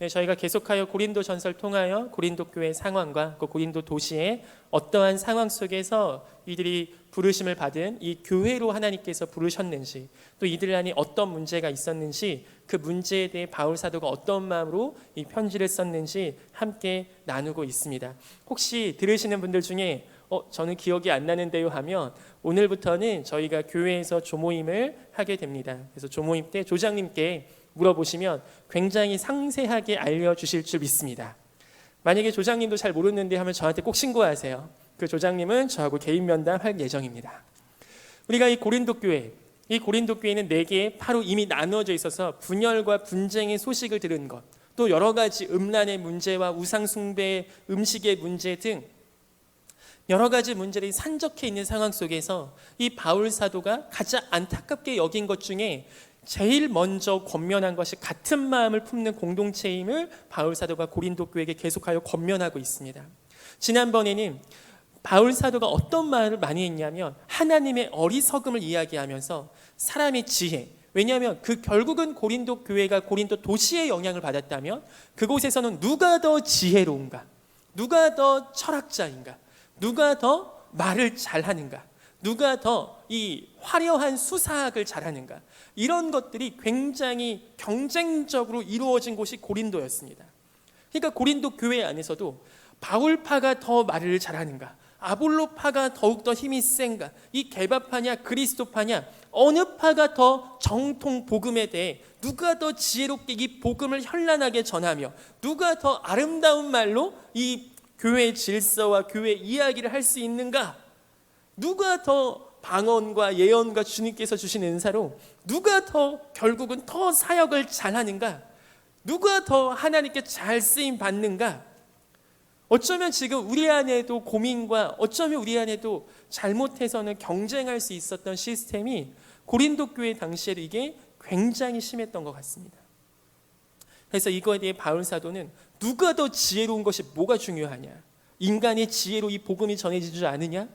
저희가 계속하여 고린도 전서를 통하여 고린도 교회 상황과 그 고린도 도시의 어떠한 상황 속에서 이들이 부르심을 받은 이 교회로 하나님께서 부르셨는지, 또 이들 안에 어떤 문제가 있었는지, 그 문제에 대해 바울 사도가 어떤 마음으로 이 편지를 썼는지 함께 나누고 있습니다. 혹시 들으시는 분들 중에 저는 기억이 안 나는데요 하면, 오늘부터는 저희가 교회에서 조모임을 하게 됩니다. 그래서 조모임 때 조장님께 물어보시면 굉장히 상세하게 알려주실 줄 믿습니다. 만약에 조장님도 잘 모르는데 하면 저한테 꼭 신고하세요. 그 조장님은 저하고 개인 면담할 예정입니다. 우리가 이 고린도 교회, 이 고린도 교회는 4개의 파로 이미 나누어져 있어서 분열과 분쟁의 소식을 들은 것, 또 여러 가지 음란의 문제와 우상 숭배의 음식의 문제 등 여러 가지 문제들이 산적해 있는 상황 속에서 이 바울 사도가 가장 안타깝게 여긴 것 중에 제일 먼저 권면한 것이 같은 마음을 품는 공동체임을 바울 사도가 고린도 교회에게 계속하여 권면하고 있습니다. 지난번에는 바울 사도가 어떤 말을 많이 했냐면 하나님의 어리석음을 이야기하면서 사람의 지혜, 왜냐하면 그 결국은 고린도 교회가 고린도 도시의 영향을 받았다면 그곳에서는 누가 더 지혜로운가, 누가 더 철학자인가, 누가 더 말을 잘하는가, 누가 더 이 화려한 수사학을 잘하는가, 이런 것들이 굉장히 경쟁적으로 이루어진 곳이 고린도였습니다. 그러니까 고린도 교회 안에서도 바울파가 더 말을 잘하는가, 아볼로파가 더욱더 힘이 센가, 이 게바파냐 그리스도파냐, 어느 파가 더 정통 복음에 대해 누가 더 지혜롭게 이 복음을 현란하게 전하며 누가 더 아름다운 말로 이 교회의 질서와 교회 이야기를 할 수 있는가, 누가 더 방언과 예언과 주님께서 주신 은사로 누가 더 결국은 더 사역을 잘하는가, 누가 더 하나님께 잘 쓰임 받는가. 어쩌면 지금 우리 안에도 고민과 어쩌면 우리 안에도 잘못해서는 경쟁할 수 있었던 시스템이 고린도 교회 당시에도 이게 굉장히 심했던 것 같습니다. 그래서 이거에 대해 바울 사도는 누가 더 지혜로운 것이 뭐가 중요하냐, 인간의 지혜로 이 복음이 전해지지 않느냐,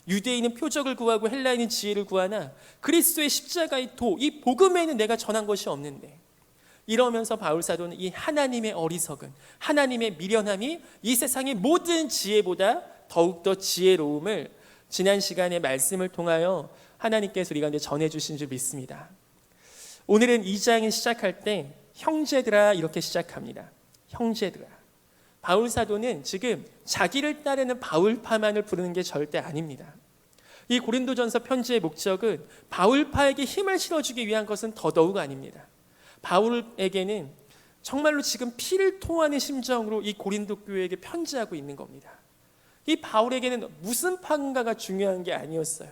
유대인은 표적을 구하고 헬라인은 지혜를 구하나 그리스도의 십자가의 도, 이 복음에는 내가 전한 것이 없는데, 이러면서 바울 사도는 이 하나님의 어리석은, 하나님의 미련함이 이 세상의 모든 지혜보다 더욱더 지혜로움을 지난 시간에 말씀을 통하여 하나님께서 우리 가운데 전해주신 줄 믿습니다. 오늘은 2장을 시작할 때 형제들아 이렇게 시작합니다. 형제들아. 바울 사도는 지금 자기를 따르는 바울파만을 부르는 게 절대 아닙니다. 이 고린도전서 편지의 목적은 바울파에게 힘을 실어주기 위한 것은 더더욱 아닙니다. 바울에게는 정말로 지금 피를 토하는 심정으로 이 고린도 교회에게 편지하고 있는 겁니다. 이 바울에게는 무슨 파인가가 중요한 게 아니었어요.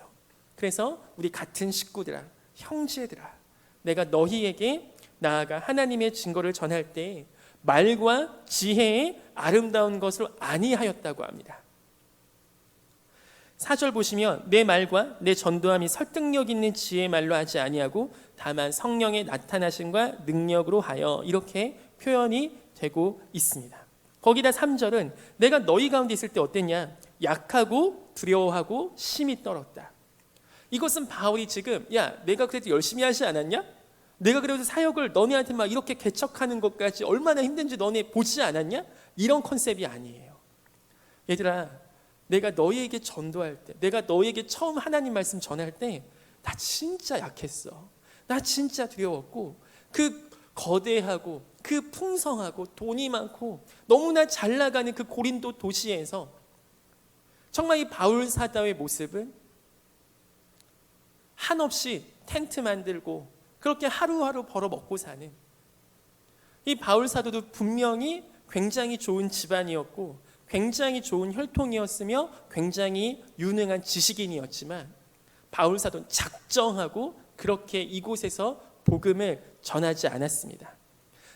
그래서 우리 같은 식구들아, 형제들아, 내가 너희에게 나아가 하나님의 증거를 전할 때 말과 지혜의 아름다운 것을 아니하였다고 합니다. 4절 보시면 내 말과 내 전도함이 설득력 있는 지혜의 말로 하지 아니하고 다만 성령의 나타나심과 능력으로 하여, 이렇게 표현이 되고 있습니다. 거기다 3절은 내가 너희 가운데 있을 때 어땠냐, 약하고 두려워하고 심히 떨었다. 이것은 바울이 지금 내가 그래도 열심히 하지 않았냐, 내가 그래도 사역을 너네한테 막 이렇게 개척하는 것까지 얼마나 힘든지 너네 보지 않았냐, 이런 컨셉이 아니에요. 얘들아, 내가 너희에게 전도할 때, 내가 너희에게 처음 하나님 말씀 전할 때 나 진짜 약했어. 나 진짜 두려웠고, 그 거대하고 그 풍성하고 돈이 많고 너무나 잘 나가는 그 고린도 도시에서 정말 이 바울 사도의 모습은 한없이 텐트 만들고 그렇게 하루하루 벌어먹고 사는, 이 바울 사도도 분명히 굉장히 좋은 집안이었고 굉장히 좋은 혈통이었으며 굉장히 유능한 지식인이었지만 바울 사도는 작정하고 그렇게 이곳에서 복음을 전하지 않았습니다.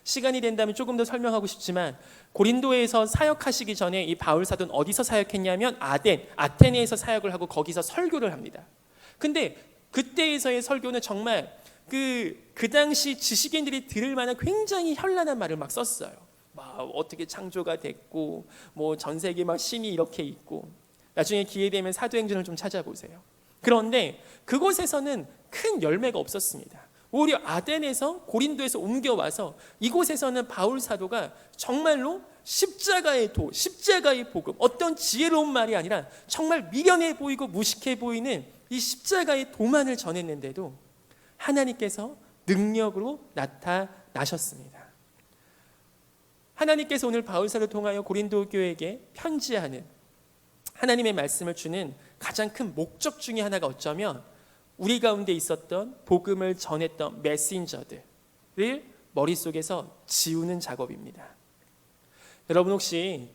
시간이 된다면 조금 더 설명하고 싶지만 고린도에서 사역하시기 전에 이 바울 사도는 어디서 사역했냐면 아테네에서 사역을 하고 거기서 설교를 합니다. 근데 그때에서의 설교는 정말 그 당시 지식인들이 들을 만한 굉장히 현란한 말을 막 썼어요. 막 어떻게 창조가 됐고 뭐 전 세계 막 신이 이렇게 있고, 나중에 기회 되면 사도행전을 좀 찾아보세요. 그런데 그곳에서는 큰 열매가 없었습니다. 오히려 아덴에서 고린도에서 옮겨와서 이곳에서는 바울 사도가 정말로 십자가의 도, 십자가의 복음, 어떤 지혜로운 말이 아니라 정말 미련해 보이고 무식해 보이는 이 십자가의 도만을 전했는데도 하나님께서 능력으로 나타나셨습니다. 하나님께서 오늘 바울 사도를 통하여 고린도 교회에게 편지하는 하나님의 말씀을 주는 가장 큰 목적 중에 하나가 어쩌면 우리 가운데 있었던 복음을 전했던 메신저들을 머릿속에서 지우는 작업입니다. 여러분 혹시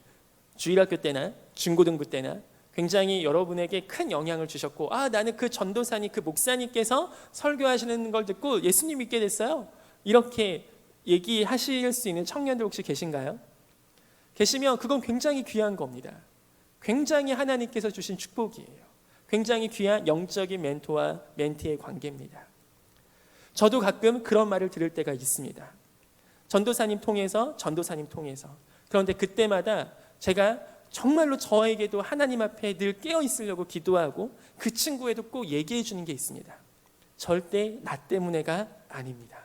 주일학교 때나 중고등부 때나 굉장히 여러분에게 큰 영향을 주셨고, 나는 그 전도사님, 그 목사님께서 설교하시는 걸 듣고 예수님 믿게 됐어요, 이렇게 얘기하실 수 있는 청년들 혹시 계신가요? 계시면 그건 굉장히 귀한 겁니다. 굉장히 하나님께서 주신 축복이에요. 굉장히 귀한 영적인 멘토와 멘티의 관계입니다. 저도 가끔 그런 말을 들을 때가 있습니다. 전도사님 통해서. 그런데 그때마다 제가 정말로 저에게도 하나님 앞에 늘 깨어 있으려고 기도하고 그 친구에도 꼭 얘기해 주는 게 있습니다. 절대 나 때문에가 아닙니다.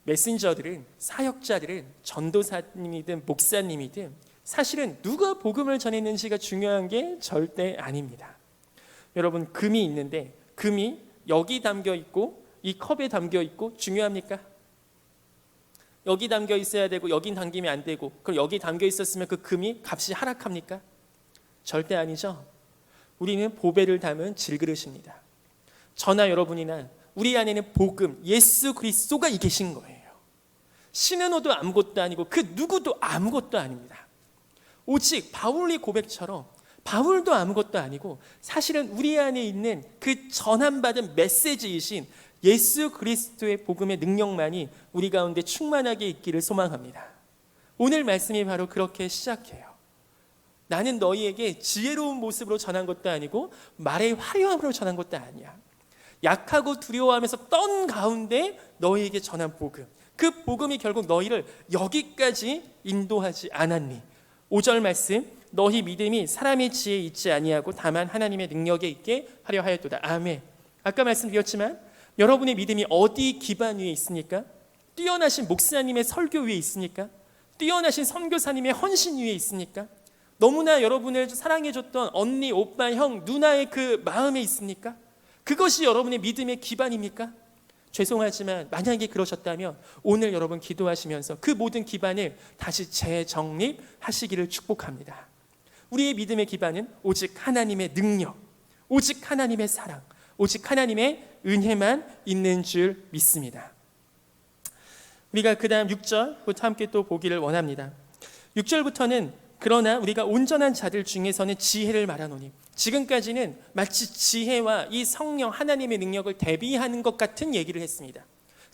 메신저들은, 사역자들은 전도사님이든 목사님이든 사실은 누가 복음을 전했는지가 중요한 게 절대 아닙니다. 여러분, 금이 있는데 금이 여기 담겨 있고 이 컵에 담겨 있고 중요합니까? 여기 담겨 있어야 되고 여긴 담기면 안 되고, 그럼 여기 담겨 있었으면 그 금이 값이 하락합니까? 절대 아니죠. 우리는 보배를 담은 질그릇입니다. 저나 여러분이나 우리 안에는 복음, 예수 그리스도가 이 계신 거예요. 신은호도 아무것도 아니고 그 누구도 아무것도 아닙니다. 오직 바울의 고백처럼 바울도 아무것도 아니고 사실은 우리 안에 있는 그 전함받은 메시지이신 예수 그리스도의 복음의 능력만이 우리 가운데 충만하게 있기를 소망합니다. 오늘 말씀이 바로 그렇게 시작해요. 나는 너희에게 지혜로운 모습으로 전한 것도 아니고 말의 화려함으로 전한 것도 아니야. 약하고 두려워하면서 떤 가운데 너희에게 전한 복음, 그 복음이 결국 너희를 여기까지 인도하지 않았니? 5절 말씀, 너희 믿음이 사람의 지혜에 있지 아니하고 다만 하나님의 능력에 있게 하려 하였도다. 아멘. 아까 말씀드렸지만 여러분의 믿음이 어디 기반 위에 있습니까? 뛰어나신 목사님의 설교 위에 있습니까? 뛰어나신 선교사님의 헌신 위에 있습니까? 너무나 여러분을 사랑해줬던 언니, 오빠, 형, 누나의 그 마음에 있습니까? 그것이 여러분의 믿음의 기반입니까? 죄송하지만 만약에 그러셨다면 오늘 여러분 기도하시면서 그 모든 기반을 다시 재정립하시기를 축복합니다. 우리의 믿음의 기반은 오직 하나님의 능력, 오직 하나님의 사랑, 오직 하나님의 은혜만 있는 줄 믿습니다. 우리가 그 다음 6절부터 함께 또 보기를 원합니다. 6절부터는 그러나 우리가 온전한 자들 중에서는 지혜를 말하노니, 지금까지는 마치 지혜와 이 성령 하나님의 능력을 대비하는 것 같은 얘기를 했습니다.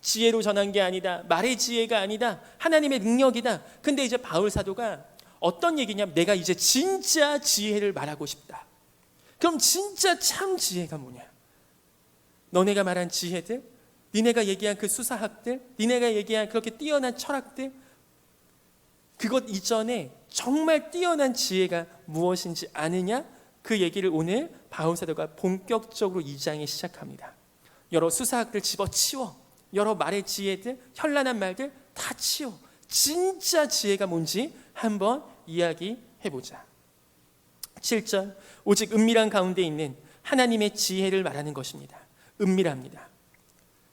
지혜로 전한 게 아니다, 말의 지혜가 아니다, 하나님의 능력이다. 근데 이제 바울 사도가 어떤 얘기냐면, 내가 이제 진짜 지혜를 말하고 싶다. 그럼 진짜 참 지혜가 뭐냐? 너네가 말한 지혜들, 니네가 얘기한 그 수사학들, 니네가 얘기한 그렇게 뛰어난 철학들, 그것 이전에 정말 뛰어난 지혜가 무엇인지 아느냐? 그 얘기를 오늘 바울 사도가 본격적으로 2장에 시작합니다. 여러 수사학들 집어치워, 여러 말의 지혜들, 현란한 말들 다 치워. 진짜 지혜가 뭔지 한번 이야기해보자. 7절, 오직 은밀한 가운데 있는 하나님의 지혜를 말하는 것입니다. 은밀합니다.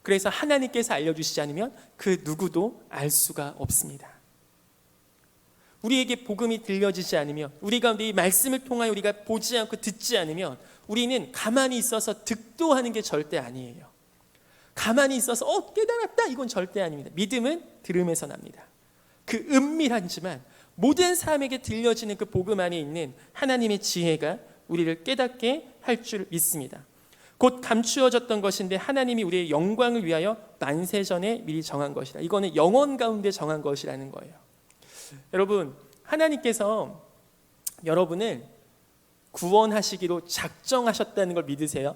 그래서 하나님께서 알려주시지 않으면 그 누구도 알 수가 없습니다. 우리에게 복음이 들려지지 않으면, 우리 가운데 이 말씀을 통하여 우리가 보지 않고 듣지 않으면 우리는 가만히 있어서 득도하는 게 절대 아니에요. 가만히 있어서 깨달았다, 이건 절대 아닙니다. 믿음은 들음에서 납니다. 그 은밀하지만 모든 사람에게 들려지는 그 복음 안에 있는 하나님의 지혜가 우리를 깨닫게 할 줄 믿습니다. 곧 감추어졌던 것인데 하나님이 우리의 영광을 위하여 만세전에 미리 정한 것이라. 이거는 영원 가운데 정한 것이라는 거예요. 여러분, 하나님께서 여러분을 구원하시기로 작정하셨다는 걸 믿으세요?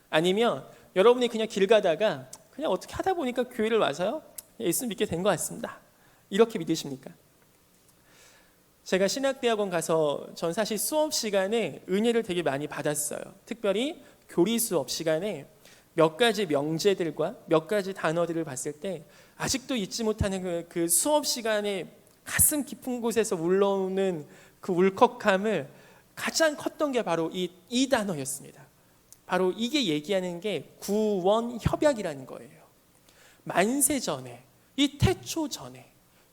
아니면 여러분이 그냥 길 가다가 그냥 어떻게 하다 보니까 교회를 와서요, 예수 믿게 된 것 같습니다, 이렇게 믿으십니까? 제가 신학대학원 가서 전 사실 수업 시간에 은혜를 되게 많이 받았어요. 특별히 교리 수업 시간에 몇 가지 명제들과 몇 가지 단어들을 봤을 때 아직도 잊지 못하는 그 수업 시간에 가슴 깊은 곳에서 울러오는 그 울컥함을 가장 컸던 게 바로 이 단어였습니다. 바로 이게 얘기하는 게 구원 협약이라는 거예요. 만세 전에, 이 태초 전에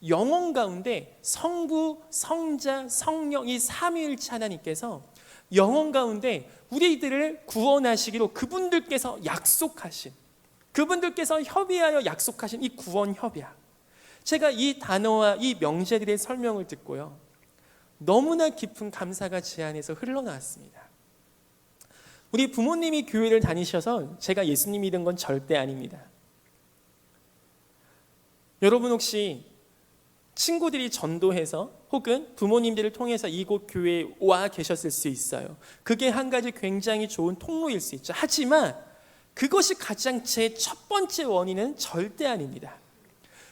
영원 가운데 성부, 성자, 성령 이 삼위일체 하나님께서 영원 가운데 우리들을 구원하시기로 그분들께서 약속하신, 그분들께서 협의하여 약속하신 이 구원 협약. 제가 이 단어와 이 명제들의 설명을 듣고요, 너무나 깊은 감사가 제 안에서 흘러나왔습니다. 우리 부모님이 교회를 다니셔서 제가 예수님 믿은 건 절대 아닙니다. 여러분 혹시 친구들이 전도해서 혹은 부모님들을 통해서 이곳 교회에 와 계셨을 수 있어요. 그게 한 가지 굉장히 좋은 통로일 수 있죠. 하지만 그것이 가장 제 첫 번째 원인은 절대 아닙니다.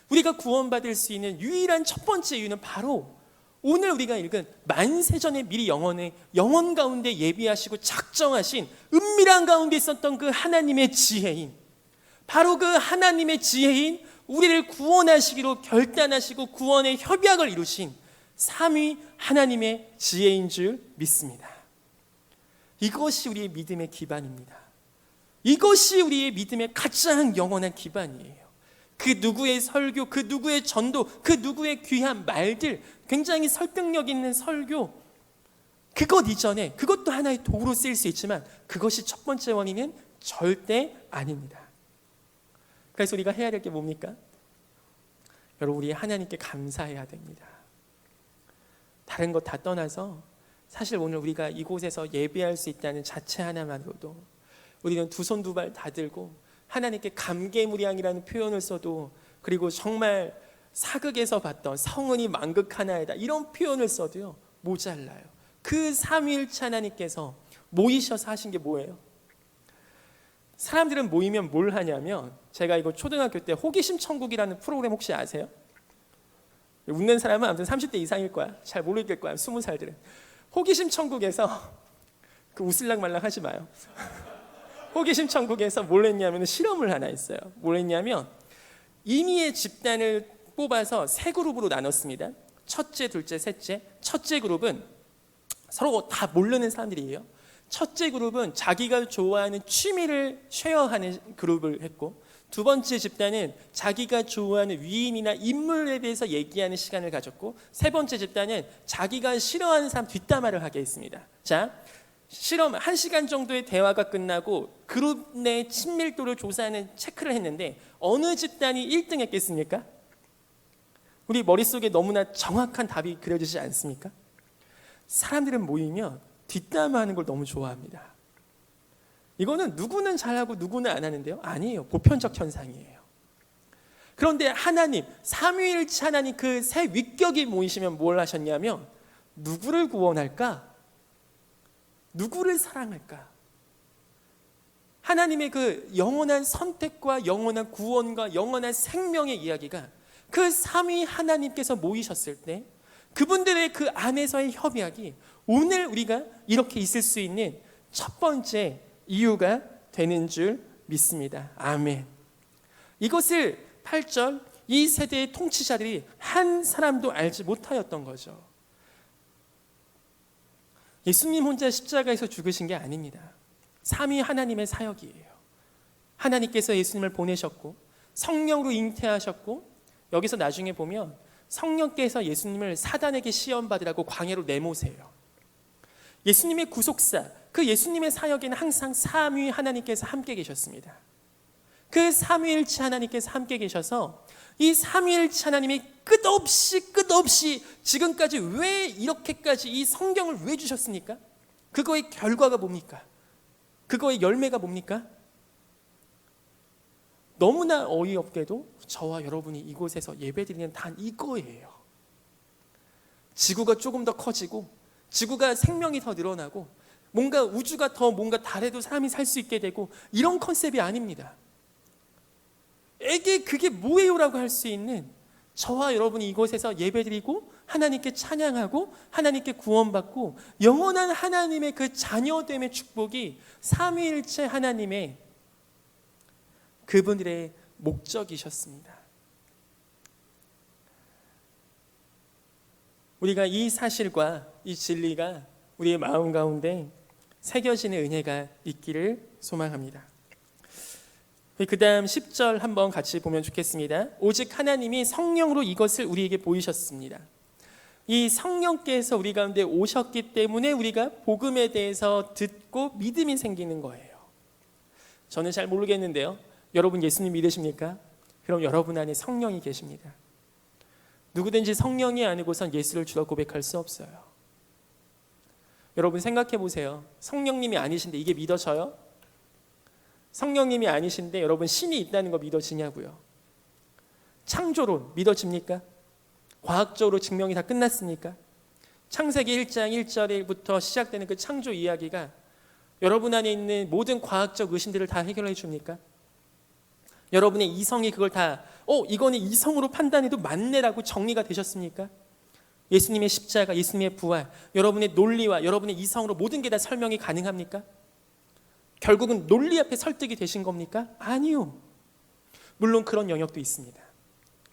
우리가 구원받을 수 있는 유일한 첫 번째 이유는 바로 오늘 우리가 읽은 만세전에 미리 영원 가운데 예비하시고 작정하신 은밀한 가운데 있었던 그 하나님의 지혜인, 바로 그 하나님의 지혜인 우리를 구원하시기로 결단하시고 구원의 협약을 이루신 삼위 하나님의 지혜인 줄 믿습니다. 이것이 우리의 믿음의 기반입니다. 이것이 우리의 믿음의 가장 영원한 기반이에요. 그 누구의 설교, 그 누구의 전도, 그 누구의 귀한 말들, 굉장히 설득력 있는 설교, 그것 이전에 그것도 하나의 도구로 쓰일 수 있지만 그것이 첫 번째 원인은 절대 아닙니다. 그래서 우리가 해야 될 게 뭡니까? 여러분, 우리 하나님께 감사해야 됩니다. 다른 것 다 떠나서 사실 오늘 우리가 이곳에서 예배할 수 있다는 자체 하나만으로도 우리는 두 손 두 발 다 들고 하나님께 감개무량이라는 표현을 써도, 그리고 정말 사극에서 봤던 성은이 만극 하나이다 이런 표현을 써도요 모자라요. 그 삼위일체 하나님께서 모이셔서 하신 게 뭐예요? 사람들은 모이면 뭘 하냐면, 제가 이거 초등학교 때 호기심 천국이라는 프로그램 혹시 아세요? 웃는 사람은 아무튼 30대 이상일 거야. 잘 모르겠을 거야. 20살들은. 호기심 천국에서 그 웃을락 말락 하지 마요. 호기심 천국에서 뭘 했냐면 실험을 하나 했어요. 뭘 했냐면 임의의 집단을 뽑아서 세 그룹으로 나눴습니다. 첫째, 둘째, 셋째. 첫째 그룹은 서로 다 모르는 사람들이에요. 첫째 그룹은 자기가 좋아하는 취미를 쉐어하는 그룹을 했고, 두 번째 집단은 자기가 좋아하는 위인이나 인물에 대해서 얘기하는 시간을 가졌고, 세 번째 집단은 자기가 싫어하는 사람 뒷담화를 하게 했습니다. 자, 실험 1시간 정도의 대화가 끝나고 그룹 내 친밀도를 조사하는 체크를 했는데 어느 집단이 1등 했겠습니까? 우리 머릿속에 너무나 정확한 답이 그려지지 않습니까? 사람들은 모이면 뒷담화하는 걸 너무 좋아합니다. 이거는 누구는 잘하고 누구는 안 하는데요? 아니에요. 보편적 현상이에요. 그런데 하나님, 삼위일체 하나님 그 세 위격이 모이시면 뭘 하셨냐면 누구를 구원할까? 누구를 사랑할까? 하나님의 그 영원한 선택과 영원한 구원과 영원한 생명의 이야기가 그 삼위 하나님께서 모이셨을 때 그분들의 그 안에서의 협약이 오늘 우리가 이렇게 있을 수 있는 첫 번째 이유가 되는 줄 믿습니다. 아멘. 이것을 8절 이 세대의 통치자들이 한 사람도 알지 못하였던 거죠. 예수님 혼자 십자가에서 죽으신 게 아닙니다. 삼위 하나님의 사역이에요. 하나님께서 예수님을 보내셨고 성령으로 잉태하셨고, 여기서 나중에 보면 성령께서 예수님을 사단에게 시험받으라고 광야로 내모세요. 예수님의 구속사, 그 예수님의 사역에는 항상 삼위 하나님께서 함께 계셨습니다. 그 삼위일체 하나님께서 함께 계셔서 이 삼위일체 하나님이 끝없이 지금까지 왜 이렇게까지 이 성경을 왜 주셨습니까? 그거의 결과가 뭡니까? 그거의 열매가 뭡니까? 너무나 어이없게도 저와 여러분이 이곳에서 예배드리는 단 이거예요. 지구가 조금 더 커지고 지구가 생명이 더 늘어나고 뭔가 우주가 더 뭔가 달에도 사람이 살 수 있게 되고 이런 컨셉이 아닙니다. 에게 그게 뭐예요라고 할 수 있는 저와 여러분이 이곳에서 예배드리고 하나님께 찬양하고 하나님께 구원받고 영원한 하나님의 그 자녀됨의 축복이 삼위일체 하나님의 그분들의 목적이셨습니다. 우리가 이 사실과 이 진리가 우리의 마음 가운데 새겨지는 은혜가 있기를 소망합니다. 그 다음 10절 한번 같이 보면 좋겠습니다. 오직 하나님이 성령으로 이것을 우리에게 보이셨습니다. 이 성령께서 우리 가운데 오셨기 때문에 우리가 복음에 대해서 듣고 믿음이 생기는 거예요. 저는 잘 모르겠는데요. 여러분 예수님 믿으십니까? 그럼 여러분 안에 성령이 계십니다. 누구든지 성령이 아니고선 예수를 주로 고백할 수 없어요. 여러분 생각해 보세요. 성령님이 아니신데 이게 믿어져요? 성령님이 아니신데 여러분 신이 있다는 거 믿어지냐고요? 창조론 믿어집니까? 과학적으로 증명이 다 끝났습니까? 창세기 1장 1절부터 시작되는 그 창조 이야기가 여러분 안에 있는 모든 과학적 의심들을 다 해결해 줍니까? 여러분의 이성이 그걸 다 이거는 이성으로 판단해도 맞네라고 정리가 되셨습니까? 예수님의 십자가, 예수님의 부활, 여러분의 논리와 여러분의 이성으로 모든 게 다 설명이 가능합니까? 결국은 논리 앞에 설득이 되신 겁니까? 아니요. 물론 그런 영역도 있습니다.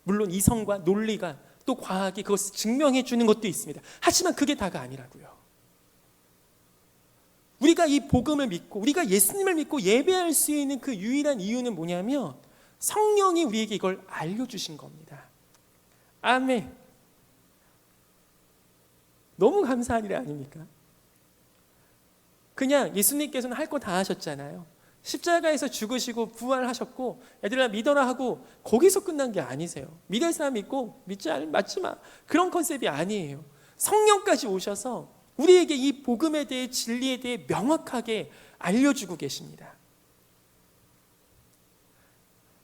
물론 이성과 논리가 또 과학이 그것을 증명해 주는 것도 있습니다. 하지만 그게 다가 아니라고요. 우리가 이 복음을 믿고 우리가 예수님을 믿고 예배할 수 있는 그 유일한 이유는 뭐냐면 성령이 우리에게 이걸 알려주신 겁니다. 아멘. 너무 감사한 일 아닙니까? 그냥 예수님께서는 할 거 다 하셨잖아요. 십자가에서 죽으시고 부활하셨고 얘들아 믿어라 하고 거기서 끝난 게 아니세요. 믿을 사람 믿고 믿지 마. 그런 컨셉이 아니에요. 성령까지 오셔서 우리에게 이 복음에 대해 진리에 대해 명확하게 알려주고 계십니다.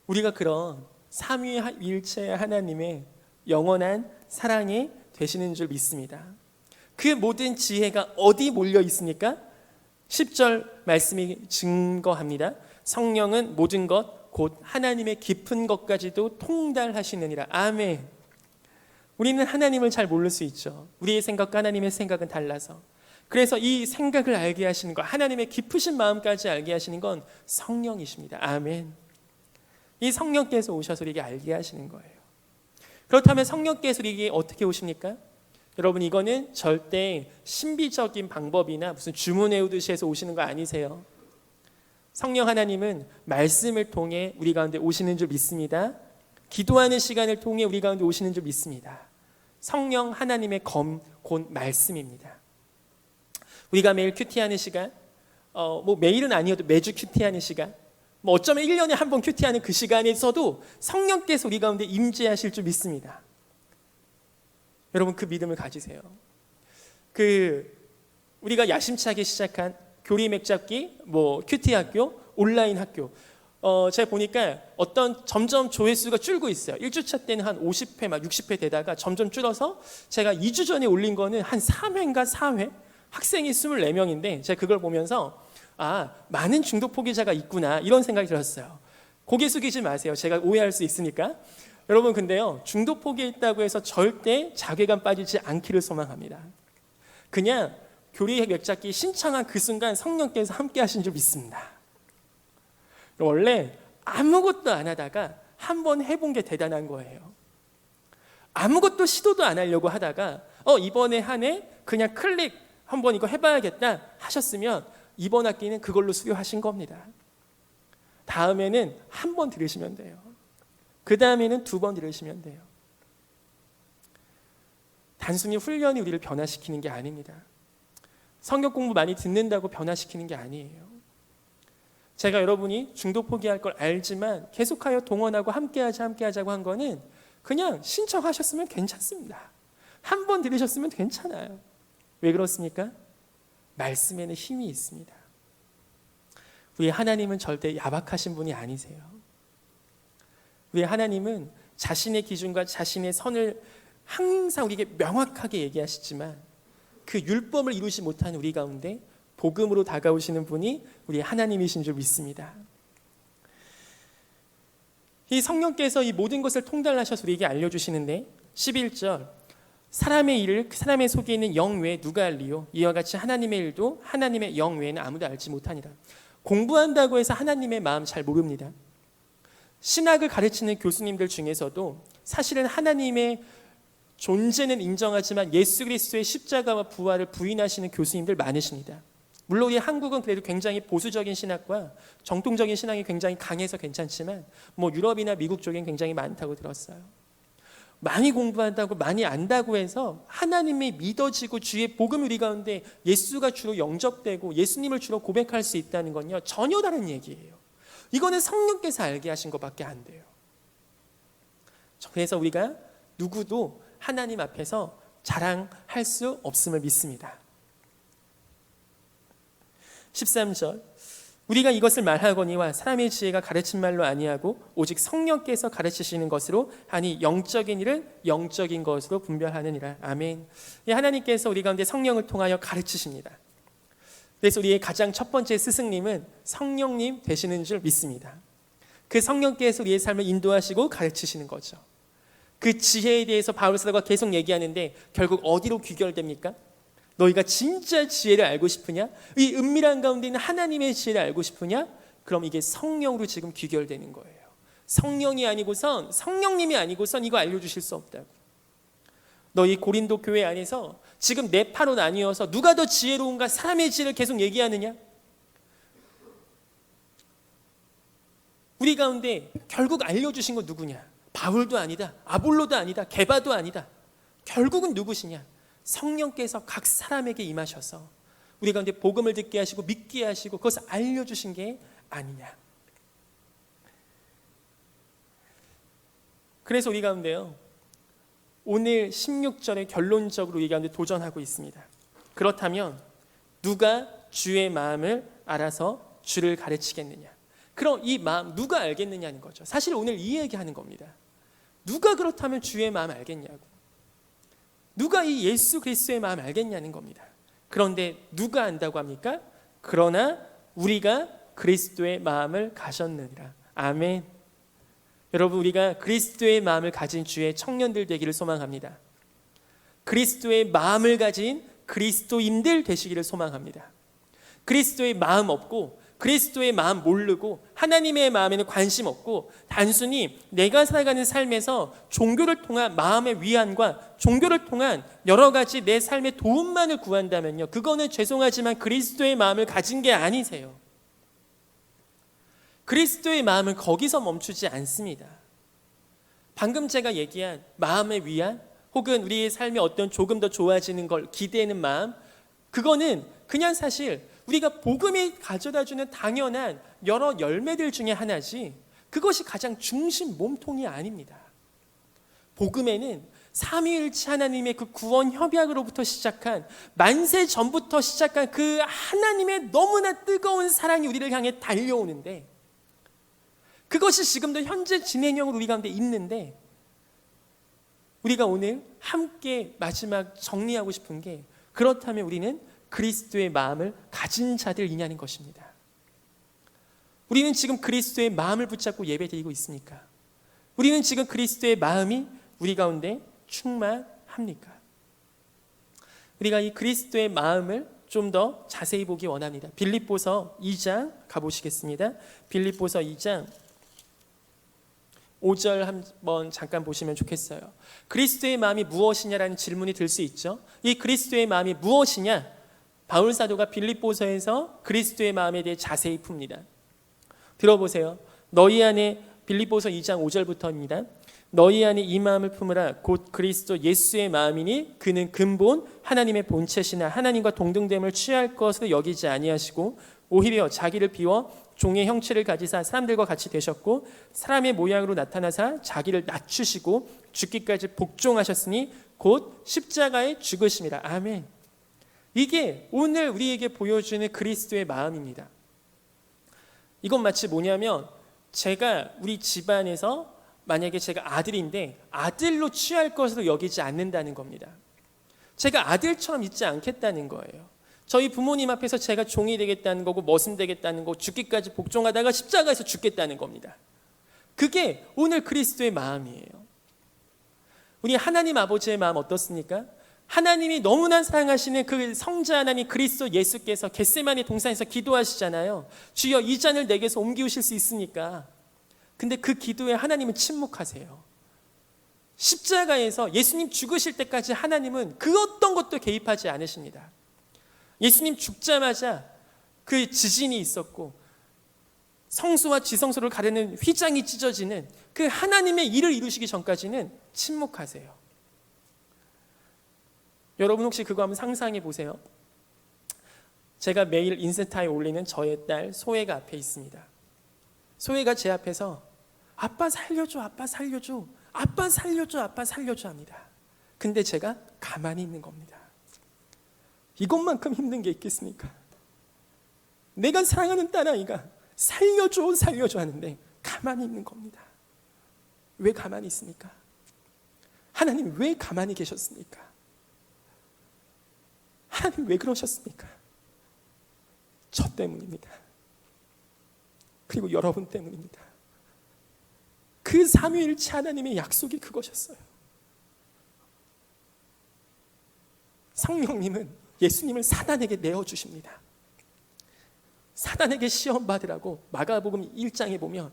우리가 그런 삼위일체 하나님의 영원한 사랑이 되시는 줄 믿습니다. 그 모든 지혜가 어디 몰려 있습니까? 10절 말씀이 증거합니다. 성령은 모든 것 곧 하나님의 깊은 것까지도 통달하시느니라. 아멘. 우리는 하나님을 잘 모를 수 있죠. 우리의 생각과 하나님의 생각은 달라서. 그래서 이 생각을 알게 하시는 것, 하나님의 깊으신 마음까지 알게 하시는 건 성령이십니다. 아멘. 이 성령께서 오셔서 우리에게 알게 하시는 거예요. 그렇다면 성령께서 우리에게 어떻게 오십니까? 여러분 이거는 절대 신비적인 방법이나 무슨 주문 외우듯이 해서 오시는 거 아니세요. 성령 하나님은 말씀을 통해 우리 가운데 오시는 줄 믿습니다. 기도하는 시간을 통해 우리 가운데 오시는 줄 믿습니다. 성령 하나님의 검, 곧 말씀입니다. 우리가 매일 큐티하는 시간, 매일은 아니어도 매주 큐티하는 시간, 어쩌면 1년에 한 번 큐티하는 그 시간에서도 성령께서 우리 가운데 임재하실 줄 믿습니다. 여러분 그 믿음을 가지세요. 우리가 야심차게 시작한 교리 맥잡기, 큐티 학교, 온라인 학교. 제가 보니까 점점 조회수가 줄고 있어요. 1주차 때는 한 50회, 60회 되다가 점점 줄어서 제가 2주 전에 올린 거는 한 3회인가 4회? 학생이 24명인데 제가 그걸 보면서 많은 중독 포기자가 있구나 이런 생각이 들었어요. 고개 숙이지 마세요. 제가 오해할 수 있으니까. 여러분 근데요 중독 포기했다고 해서 절대 자괴감 빠지지 않기를 소망합니다. 그냥 교리 맥잡기 신청한 그 순간 성령께서 함께 하신 줄 믿습니다. 원래 아무것도 안 하다가 한번 해본 게 대단한 거예요. 아무것도 시도도 안 하려고 하다가 이번에 한 해 그냥 클릭 한번 이거 해봐야겠다 하셨으면 이번 학기는 그걸로 수료하신 겁니다. 다음에는 한 번 들으시면 돼요. 그 다음에는 2번 들으시면 돼요. 단순히 훈련이 우리를 변화시키는 게 아닙니다. 성경 공부 많이 듣는다고 변화시키는 게 아니에요. 제가 여러분이 중독 포기할 걸 알지만 계속하여 동원하고 함께하자고 한 거는 그냥 신청하셨으면 괜찮습니다. 한 번 들으셨으면 괜찮아요. 왜 그렇습니까? 말씀에는 힘이 있습니다. 우리 하나님은 절대 야박하신 분이 아니세요. 우리 하나님은 자신의 기준과 자신의 선을 항상 우리에게 명확하게 얘기하시지만 그 율법을 이루지 못한 우리 가운데 복음으로 다가오시는 분이 우리 하나님이신 줄 믿습니다. 이 성령께서 이 모든 것을 통달하셔서 우리에게 알려주시는데 11절 사람의 일을 사람의 속에 있는 영 외에 누가 알리요? 이와 같이 하나님의 일도 하나님의 영 외에는 아무도 알지 못하니라. 공부한다고 해서 하나님의 마음 잘 모릅니다. 신학을 가르치는 교수님들 중에서도 사실은 하나님의 존재는 인정하지만 예수 그리스도의 십자가와 부활을 부인하시는 교수님들 많으십니다. 물론 이 한국은 그래도 굉장히 보수적인 신학과 정통적인 신앙이 굉장히 강해서 괜찮지만 유럽이나 미국 쪽엔 굉장히 많다고 들었어요. 많이 공부한다고 많이 안다고 해서 하나님이 믿어지고 주의 복음 우리 가운데 예수가 주로 영접되고 예수님을 주로 고백할 수 있다는 건요, 전혀 다른 얘기예요. 이거는 성령께서 알게 하신 것밖에 안 돼요. 그래서 우리가 누구도 하나님 앞에서 자랑할 수 없음을 믿습니다. 13절, 우리가 이것을 말하거니와 사람의 지혜가 가르친 말로 아니하고 오직 성령께서 가르치시는 것으로 하니 영적인 일은 영적인 것으로 분별하느니라. 아멘. 하나님께서 우리 가운데 성령을 통하여 가르치십니다. 그래서 우리의 가장 첫 번째 스승님은 성령님 되시는 줄 믿습니다. 그 성령께서 우리의 삶을 인도하시고 가르치시는 거죠. 그 지혜에 대해서 바울 사도가 계속 얘기하는데 결국 어디로 귀결됩니까? 너희가 진짜 지혜를 알고 싶으냐? 이 은밀한 가운데 있는 하나님의 지혜를 알고 싶으냐? 그럼 이게 성령으로 지금 귀결되는 거예요. 성령이 아니고선, 성령님이 아니고선 이거 알려주실 수 없다고. 너희 고린도 교회 안에서 지금 네 파로 나뉘어서 누가 더 지혜로운가, 사람의 지혜를 계속 얘기하느냐? 우리 가운데 결국 알려주신 건 누구냐? 바울도 아니다, 아볼로도 아니다, 게바도 아니다. 결국은 누구시냐? 성령께서 각 사람에게 임하셔서 우리 가운데 복음을 듣게 하시고 믿게 하시고 그것을 알려주신 게 아니냐. 그래서 우리 가운데요, 오늘 16절에 결론적으로 우리 가운데 도전하고 있습니다. 그렇다면 누가 주의 마음을 알아서 주를 가르치겠느냐? 그럼 이 마음 누가 알겠느냐는 거죠. 사실 오늘 이 얘기하는 겁니다. 누가 그렇다면 주의 마음 알겠냐고. 누가 이 예수 그리스도의 마음 알겠냐는 겁니다. 그런데 누가 안다고 합니까? 그러나 우리가 그리스도의 마음을 가졌느니라. 아멘. 여러분, 우리가 그리스도의 마음을 가진 주의 청년들 되기를 소망합니다. 그리스도의 마음을 가진 그리스도인들 되시기를 소망합니다. 그리스도의 마음 없고 그리스도의 마음 모르고 하나님의 마음에는 관심 없고 단순히 내가 살아가는 삶에서 종교를 통한 마음의 위안과 종교를 통한 여러 가지 내 삶의 도움만을 구한다면요, 그거는 죄송하지만 그리스도의 마음을 가진 게 아니세요. 그리스도의 마음은 거기서 멈추지 않습니다. 방금 제가 얘기한 마음의 위안 혹은 우리의 삶이 어떤 조금 더 좋아지는 걸 기대하는 마음, 그거는 그냥 사실 우리가 복음이 가져다주는 당연한 여러 열매들 중에 하나지 그것이 가장 중심 몸통이 아닙니다. 복음에는 삼위일체 하나님의 그 구원 협약으로부터 시작한 만세 전부터 시작한 그 하나님의 너무나 뜨거운 사랑이 우리를 향해 달려오는데 그것이 지금도 현재 진행형으로 우리 가운데 있는데 우리가 오늘 함께 마지막 정리하고 싶은 게 그렇다면 우리는 그리스도의 마음을 가진 자들이냐는 것입니다. 우리는 지금 그리스도의 마음을 붙잡고 예배드리고 있습니까? 우리는 지금 그리스도의 마음이 우리 가운데 충만합니까? 우리가 이 그리스도의 마음을 좀 더 자세히 보기 원합니다. 빌립보서 2장 가보시겠습니다. 빌립보서 2장 5절 한번 잠깐 보시면 좋겠어요. 그리스도의 마음이 무엇이냐라는 질문이 들 수 있죠. 이 그리스도의 마음이 무엇이냐? 바울 사도가 빌립보서에서 그리스도의 마음에 대해 자세히 풉니다. 들어보세요. 너희 안에, 빌립보서 2장 5절부터입니다. 너희 안에 이 마음을 품으라. 곧 그리스도 예수의 마음이니 그는 근본 하나님의 본체시나 하나님과 동등됨을 취할 것으로 여기지 아니하시고 오히려 자기를 비워 종의 형체를 가지사 사람들과 같이 되셨고 사람의 모양으로 나타나사 자기를 낮추시고 죽기까지 복종하셨으니 곧 십자가에 죽으심이라. 아멘. 이게 오늘 우리에게 보여주는 그리스도의 마음입니다. 이건 마치 뭐냐면 제가 우리 집안에서 만약에 제가 아들인데 아들로 취할 것으로 여기지 않는다는 겁니다. 제가 아들처럼 있지 않겠다는 거예요. 저희 부모님 앞에서 제가 종이 되겠다는 거고 머슴 되겠다는 거, 죽기까지 복종하다가 십자가에서 죽겠다는 겁니다. 그게 오늘 그리스도의 마음이에요. 우리 하나님 아버지의 마음 어떻습니까? 하나님이 너무나 사랑하시는 그 성자 하나님 그리스도 예수께서 겟세마네 동산에서 기도하시잖아요. 주여 이 잔을 내게서 옮기우실 수 있습니까? 근데 그 기도에 하나님은 침묵하세요. 십자가에서 예수님 죽으실 때까지 하나님은 그 어떤 것도 개입하지 않으십니다. 예수님 죽자마자 그 지진이 있었고 성소와 지성소를 가르는 휘장이 찢어지는 그 하나님의 일을 이루시기 전까지는 침묵하세요. 여러분 혹시 그거 한번 상상해 보세요. 제가 매일 인스타에 올리는 저의 딸 소혜가 앞에 있습니다. 소혜가 제 앞에서 아빠 살려줘, 아빠 살려줘, 아빠 살려줘, 아빠 살려줘 합니다. 근데 제가 가만히 있는 겁니다. 이것만큼 힘든 게 있겠습니까? 내가 사랑하는 딸아이가 살려줘, 살려줘 하는데 가만히 있는 겁니다. 왜 가만히 있습니까? 하나님 왜 가만히 계셨습니까? 하나님 왜 그러셨습니까? 저 때문입니다. 그리고 여러분 때문입니다. 그 삼위일체 하나님의 약속이 그것이었어요. 성령님은 예수님을 사단에게 내어주십니다. 사단에게 시험 받으라고 마가복음 1장에 보면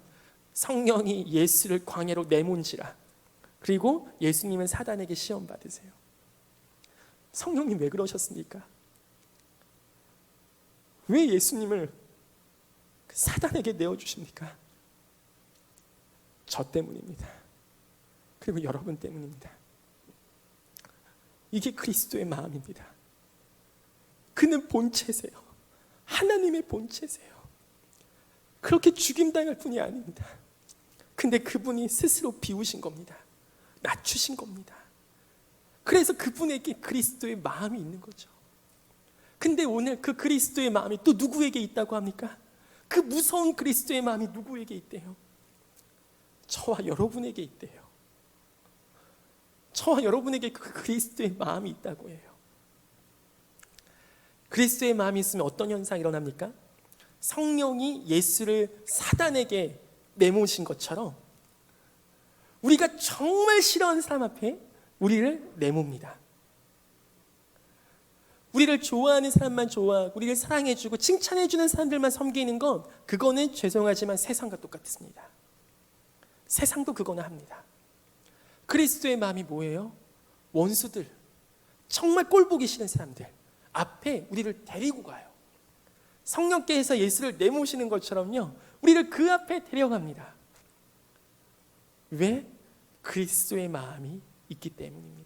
성령이 예수를 광야로 내몬지라. 그리고 예수님은 사단에게 시험 받으세요. 성령님 왜 그러셨습니까? 왜 예수님을 사단에게 내어주십니까? 저 때문입니다. 그리고 여러분 때문입니다. 이게 그리스도의 마음입니다. 그는 본체세요. 하나님의 본체세요. 그렇게 죽임당할 뿐이 아닙니다. 근데 그분이 스스로 비우신 겁니다. 낮추신 겁니다. 그래서 그분에게 그리스도의 마음이 있는 거죠. 근데 오늘 그 그리스도의 마음이 또 누구에게 있다고 합니까? 그 무서운 그리스도의 마음이 누구에게 있대요? 저와 여러분에게 있대요. 저와 여러분에게 그 그리스도의 마음이 있다고 해요. 그리스도의 마음이 있으면 어떤 현상이 일어납니까? 성령이 예수를 사단에게 내모신 것처럼 우리가 정말 싫어하는 사람 앞에 우리를 내몹니다. 우리를 좋아하는 사람만 좋아하고 우리를 사랑해주고 칭찬해주는 사람들만 섬기는 건 그거는 죄송하지만 세상과 똑같습니다. 세상도 그거나 합니다. 그리스도의 마음이 뭐예요? 원수들, 정말 꼴보기 싫은 사람들 앞에 우리를 데리고 가요. 성령께서 예수를 내모시는 것처럼요, 우리를 그 앞에 데려갑니다. 왜? 그리스도의 마음이 있기 때문입니다.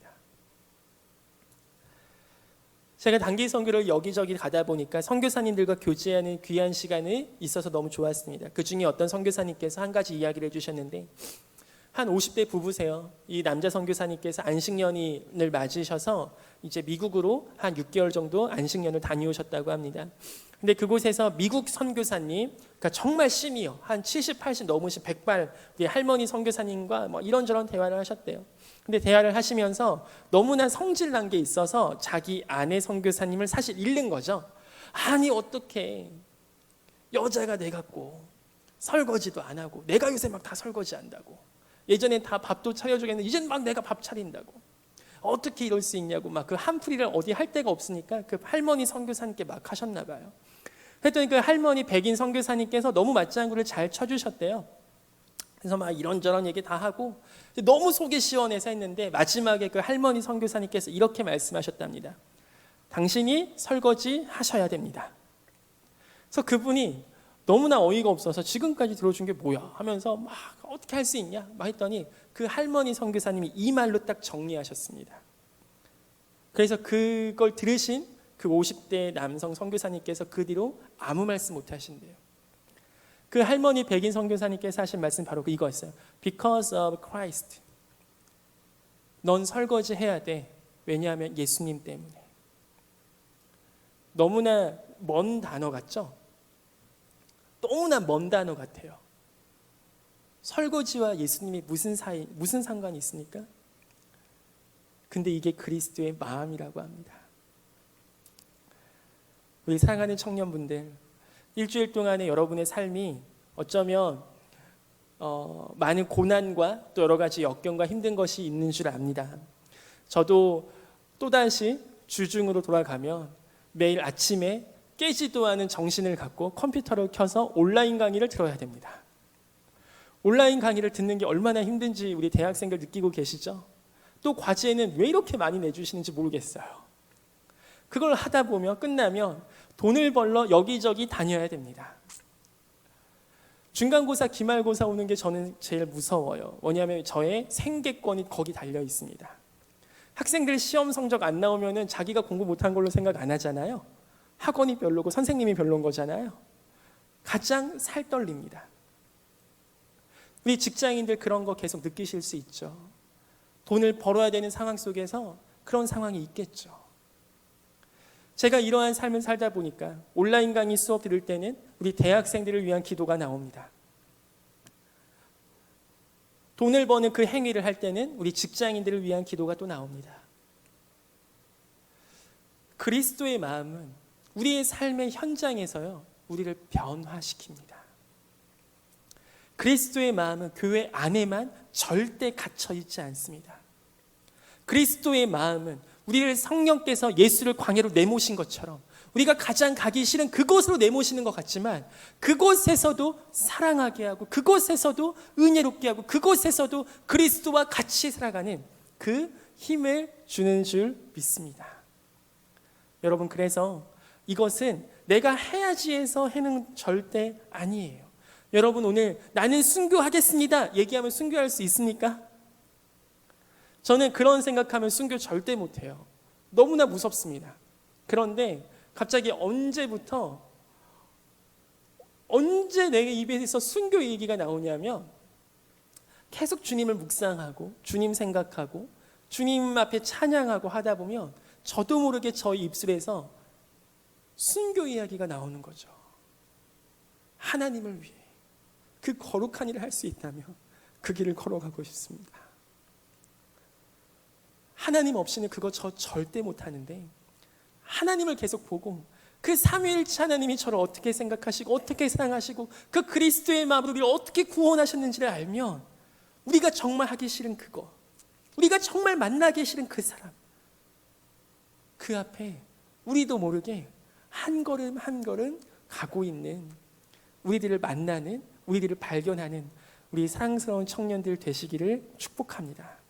제가 단기 선교를 여기저기 가다 보니까 선교사님들과 교제하는 귀한 시간이 있어서 너무 좋았습니다. 그 중에 어떤 선교사님께서 한 가지 이야기를 해주셨는데, 한 50대 부부세요. 이 남자 선교사님께서 안식년을 맞으셔서 이제 미국으로 한 6개월 정도 안식년을 다녀오셨다고 합니다. 근데 그곳에서 미국 선교사님, 그러니까 정말 시니어, 한 70, 80 넘으신 백발 할머니 선교사님과 뭐 이런저런 대화를 하셨대요. 근데 대화를 하시면서 너무나 성질난 게 있어서 자기 아내 선교사님을 사실 잃는 거죠. 아니 어떻게 여자가 돼 갖고 설거지도 안 하고, 내가 요새 막 다 설거지 한다고, 예전엔 다 밥도 차려주겠는데 이젠 막 내가 밥 차린다고, 어떻게 이럴 수 있냐고 막 그 한풀이를 어디 할 데가 없으니까 그 할머니 선교사님께 막 하셨나 봐요. 그랬더니 그 할머니 백인 선교사님께서 너무 맞장구를 잘 쳐주셨대요. 그래서 막 이런저런 얘기 다 하고 너무 속이 시원해서 했는데 마지막에 그 할머니 선교사님께서 이렇게 말씀하셨답니다. 당신이 설거지 하셔야 됩니다. 그래서 그분이 너무나 어이가 없어서 지금까지 들어준 게 뭐야 하면서 막 어떻게 할 수 있냐 막 했더니 그 할머니 선교사님이 이 말로 딱 정리하셨습니다. 그래서 그걸 들으신 그 50대 남성 선교사님께서 그 뒤로 아무 말씀 못 하신대요. 그 할머니 백인 선교사님께서 하신 말씀 바로 이거였어요. Because of Christ. 넌 설거지 해야 돼. 왜냐하면 예수님 때문에. 너무나 먼 단어 같죠? 너무나 먼 단어 같아요. 설거지와 예수님이 무슨 상관이 있습니까? 근데 이게 그리스도의 마음이라고 합니다. 우리 사랑하는 청년분들, 일주일 동안의 여러분의 삶이 어쩌면 많은 고난과 또 여러 가지 역경과 힘든 것이 있는 줄 압니다. 저도 또다시 주중으로 돌아가면 매일 아침에 깨지도 않은 정신을 갖고 컴퓨터를 켜서 온라인 강의를 들어야 됩니다. 온라인 강의를 듣는 게 얼마나 힘든지 우리 대학생들 느끼고 계시죠? 또 과제는 왜 이렇게 많이 내주시는지 모르겠어요. 그걸 하다 보면 끝나면 돈을 벌러 여기저기 다녀야 됩니다. 중간고사, 기말고사 오는 게 저는 제일 무서워요. 뭐냐면 저의 생계권이 거기 달려 있습니다. 학생들 시험 성적 안 나오면은 자기가 공부 못한 걸로 생각 안 하잖아요. 학원이 별로고 선생님이 별로인 거잖아요. 가장 살떨립니다. 우리 직장인들 그런 거 계속 느끼실 수 있죠. 돈을 벌어야 되는 상황 속에서 그런 상황이 있겠죠. 제가 이러한 삶을 살다 보니까 온라인 강의 수업 들을 때는 우리 대학생들을 위한 기도가 나옵니다. 돈을 버는 그 행위를 할 때는 우리 직장인들을 위한 기도가 또 나옵니다. 그리스도의 마음은 우리의 삶의 현장에서요, 우리를 변화시킵니다. 그리스도의 마음은 교회 안에만 절대 갇혀 있지 않습니다. 그리스도의 마음은 우리를 성령께서 예수를 광야로 내모신 것처럼 우리가 가장 가기 싫은 그곳으로 내모시는 것 같지만 그곳에서도 사랑하게 하고 그곳에서도 은혜롭게 하고 그곳에서도 그리스도와 같이 살아가는 그 힘을 주는 줄 믿습니다. 여러분, 그래서 이것은 내가 해야지 해서 해는 절대 아니에요. 여러분, 오늘 나는 순교하겠습니다 얘기하면 순교할 수 있습니까? 저는 그런 생각하면 순교 절대 못해요. 너무나 무섭습니다. 그런데 갑자기 언제 내 입에서 순교 얘기가 나오냐면 계속 주님을 묵상하고 주님 생각하고 주님 앞에 찬양하고 하다 보면 저도 모르게 저희 입술에서 순교 이야기가 나오는 거죠. 하나님을 위해 그 거룩한 일을 할 수 있다면 그 길을 걸어가고 싶습니다. 하나님 없이는 그거 저 절대 못하는데 하나님을 계속 보고 그 삼위일체 하나님이 저를 어떻게 생각하시고 어떻게 사랑하시고 그 그리스도의 마음으로 우리를 어떻게 구원하셨는지를 알면 우리가 정말 하기 싫은 그거, 우리가 정말 만나기 싫은 그 사람, 그 앞에 우리도 모르게 한 걸음 한 걸음 가고 있는, 우리들을 만나는, 우리들을 발견하는 우리 사랑스러운 청년들 되시기를 축복합니다.